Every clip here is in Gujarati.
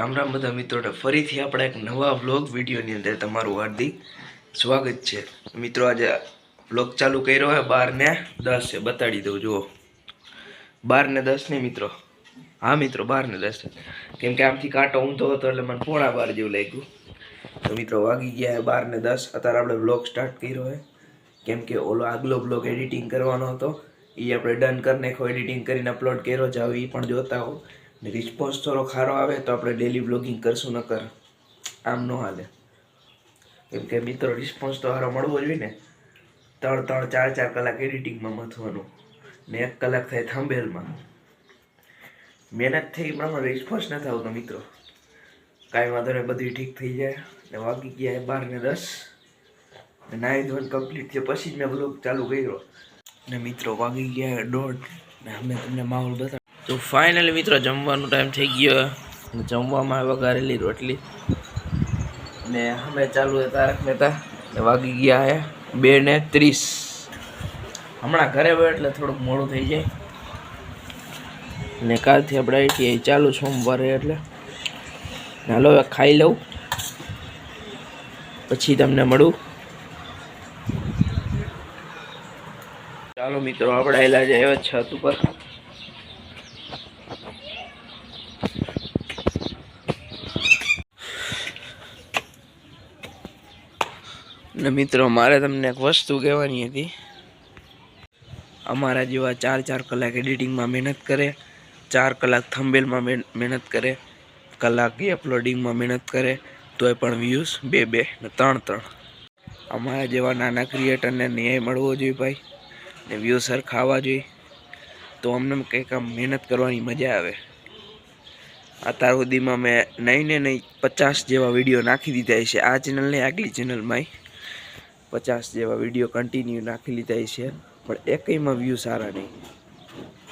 રામ રામ બધા મિત્રોને ફરીથી આપણા એક નવા વ્લોગ વિડીયોની અંદર તમારું હાર્દિક સ્વાગત છે। મિત્રો આજે વ્લોગ ચાલુ કર્યો હોય 12:10 છે, બતાડી દઉં જુઓ 12:10 નહીં મિત્રો, હા મિત્રો 12:10 કેમ કે આમથી કાંટો ઊંધો હતો એટલે મને 11:15 જેવું લાગ્યું। તો મિત્રો વાગી ગયા 12:10। અત્યારે આપણે વ્લોગ સ્ટાર્ટ કર્યો હોય કેમ કે ઓલો આગલો વ્લોગ એડિટિંગ કરવાનો હતો એ આપણે ડન કરી નાખ્યો, એડિટિંગ કરીને અપલોડ કર્યો, જાવ એ પણ જોતા હો। રિસ્પોન્સ થોડો ખારો આવે તો આપણે ડેલી વ્લોગિંગ કરશું, નકર આમ ન હાલે કેમ કે મિત્રો રિસ્પોન્સ તો સારો મળવો જોઈએ ને। 3-4 કલાક એડિટિંગમાં મથવાનું ને 1 કલાક થાય થંબનેલમાં, મહેનત થઈ પણ રિસ્પોન્સ નથી આવતો મિત્રો। કાંઈ વાંધો નહીં, બધું ઠીક થઈ જાય। ને વાગી ગયા 12:10 ને નાઈ ધોઈને કમ્પ્લીટ થયો પછી જ મેં વ્લોગ ચાલુ કર્યો ને મિત્રો વાગી ગયા 1:30 ને અમે તમને માહોલ બતાવ્યો। તો ફાઇનલી મિત્રો જમવાનો ટાઈમ થઈ ગયો, જમવામાં વઘારેલી રોટલી ને અમે ચાલુ છે તારક મહેતા ને વાગી ગયા હે 2:30। હમણાં ઘરે હોય એટલે થોડુંક મોડું થઈ જાય ને કાલથી આપણે આઈટીઆઈ ચાલુ સોમવારે એટલે હાલો હવે ખાઈ લઉં પછી તમને મળું। ચાલો મિત્રો આપણે આવેલા જાય છત ઉપર ને મિત્રો મારે તમને એક વસ્તુ કહેવાની હતી। અમારા જેવા 4 કલાક એડિટિંગમાં મહેનત કરે, 4 કલાક થંબનેલમાં મહેનત કરે, કલાક અપલોડિંગમાં મહેનત કરે તોય પણ વ્યૂઝ 2 ને 3 અમારા જેવા નાના ક્રિએટરને ન્યાય મળવો જોઈએ ભાઈ, ને વ્યૂઝ સરખા આવવા જોઈએ તો અમને કંઈક આમ મહેનત કરવાની મજા આવે। અત્યાર સુધીમાં મેં નહીં 50 જેવા વિડીયો નાખી દીધા છે આ ચેનલને, આગલી ચેનલમાં 50 જેવા વિડીયો કન્ટિન્યુ નાખી લીધા છે પણ એકમાં વ્યૂ સારા નહીં,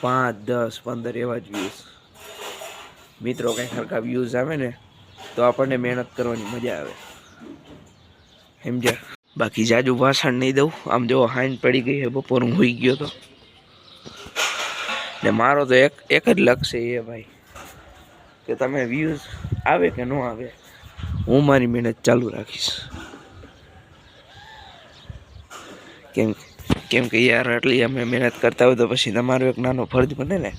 5, 10, 15 એવા જ વ્યૂઝ। મિત્રો કંઈ સરખા વ્યૂઝ આવે ને તો આપણને મહેનત કરવાની મજા આવે, સમજ્યા? બાકી જાજુ ભાષણ નહીં દઉં। આમ જો હાઈન પડી ગઈ છે, બપોર હું હોઈ ગયો તો ને મારો તો એક જ લક્ષ્ય એ ભાઈ કે તમે વ્યૂઝ આવે કે ન આવે હું મારી મહેનત ચાલુ રાખીશ। કેમ કે યાર આટલી અમે મહેનત કરતા હોય તો પછી તમારો એક નાનો ફરજ બને ને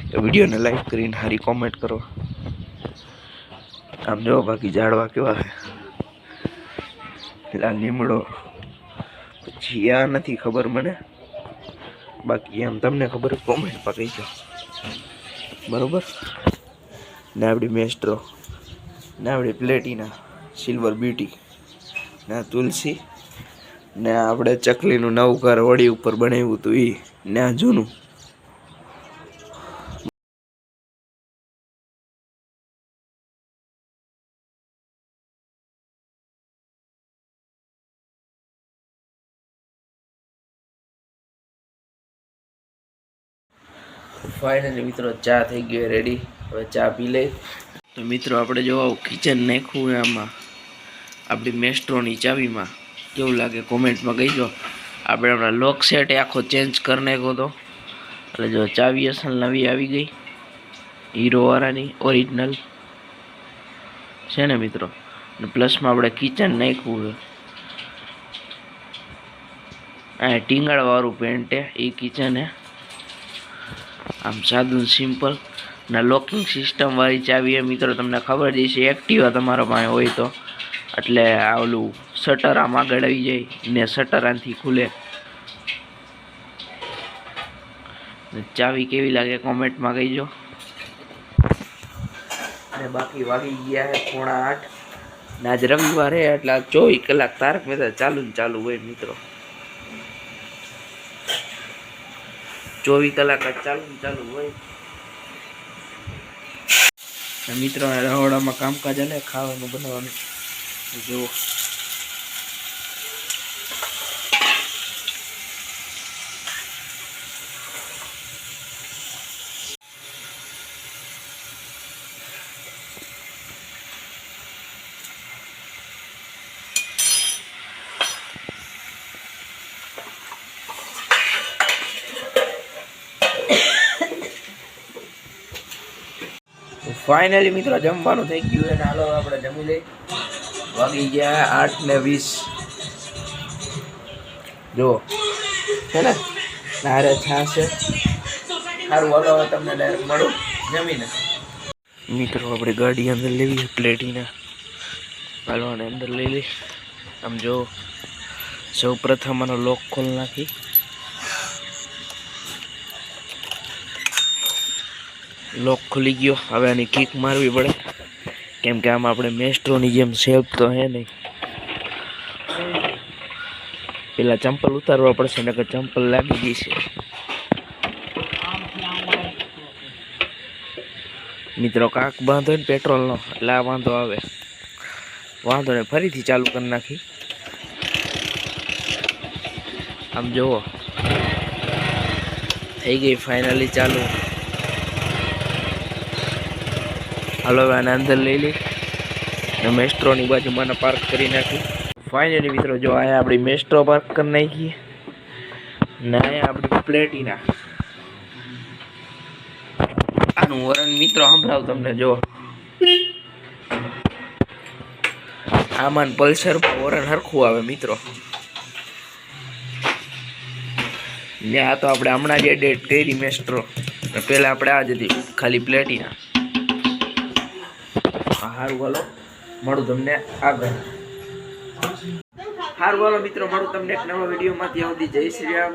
કે વિડીયોને લાઈક કરીને સારી કોમેન્ટ કરો। આમ જો બાકી ઝાડવા કેવા છે, પેલા લીમડો પછી આ નથી ખબર મને, બાકી એમ તમને ખબર કોમેન્ટમાં કહીજો બરોબર। ને આપણી મેસ્ટ્રો ને આપણી પ્લેટિના સિલ્વર બ્યુટી ને તુલસી ને આપણે ચકલીનું નવું ઘર વડી ઉપર બનાવ્યું હતું એ ને આ જૂનું। ફાઇનલી મિત્રો ચા થઈ ગયો રેડી, હવે ચા પી લઈ। તો મિત્રો આપણે જો કિચન નાખ્યું આમાં આપણી મેસ્ટ્રોની ચાવીમાં, કેવું લાગે કોમેન્ટમાં કહીજો। આપણે હમણાં લોક સેટ આખો ચેન્જ કરી નાખ્યો હતો એટલે જો ચાવી અસલ નવી આવી ગઈ, હીરોવાળાની ઓરિજિનલ છે ને મિત્રો। અને પ્લસમાં આપણે કિચન નાખ્યું છે, આ ટીંગાળવાળું પેન્ટ એ કિચન હે, આમ સાદું સિમ્પલ ના લોકિંગ સિસ્ટમ વાળી ચાવી એ મિત્રો તમને ખબર જ છે, એક્ટિવા તમારા પાસે હોય તો એટલે આ ઓલું શટર આમ આગળ આવી જાય ને શટર આથી ખુલે। ચાવી કેવી લાગે કોમેન્ટમાં કહીજો। ને બાકી વાગી ગયા છે 7:45 ને આજ રવિવાર હે એટલે 24 કલાક તારક મહેતા ચાલુ ને ચાલુ હોય મિત્રો, 24 કલાક જ ચાલુ ને ચાલુ હોય। મિત્રો રહોડામાં કામકાજ ને ખાવાનું બનાવવાનું જુઓ। ફાઇનલી મિત્રો જમવાનું થઈ ગયું અને હાલો આપણે જમી લઈ. વાગી ગયા 8:20. જો છે ને નારે છાશ છે. સારું હાલો હવે તમને ડાયરેક્ટ મળું જમીને. મિત્રો આપણે ગાડી અંદર લેવી પ્લેટીના હાલવાને અંદર લઈ લઈ. આમ જો સૌ પ્રથમ આનો લોક ખોલ નાખી. લોક ખુલી ગયો. હવે આની કિક મારવી પડે કેમ કે આમાં આપણે મેસ્ટ્રોની જેમ શેપ તો હે નહીં. પેલા ચંપલ ઉતારવા પડશે નકર ચંપલ લાગી ગઈ છે. મિત્રો કાક બાંધો ને પેટ્રોલનો એટલે આ વાંધો આવે. વાંધો ને ફરીથી ચાલુ કરી નાખી. આમ જુઓ થઈ ગઈ ફાઇનલી ચાલુ. હાલો આને અંદર લઈ લઈ ને મેસ્ટ્રોની બાજુમાં પાર્ક કરી નાખી. ફાઇનલી મિત્રો જો અહીંયા આપણી મેસ્ટ્રો પાર્ક કરી નાખી ને અહીંયા આપણી પ્લેટીના. આનું વરણ મિત્રો સંભળાવ તમને. જો આમાં પલ્સર વરણ હરખું આવે મિત્રો. ને આ તો આપણે હમણાં જ એડેટ કરી મેસ્ટ્રો. પહેલાં આપણે આ જ હતી ખાલી પ્લેટીના. સારું હાલો મળું તમને આગળ. સારું હાલો મિત્રો મળું તમને એક નવા વિડીયોમાં. ત્યાં સુધી જય શ્રી રામ,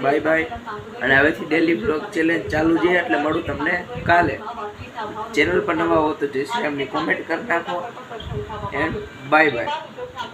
બાય બાય. અને હવેથી ડેલી બ્લોગ ચેલેન્જ ચાલુ છે એટલે મળું તમને કાલે. ચેનલ પર નવા હો તો જય શ્રી રામની કોમેન્ટ કરી નાખો એન્ડ બાય બાય.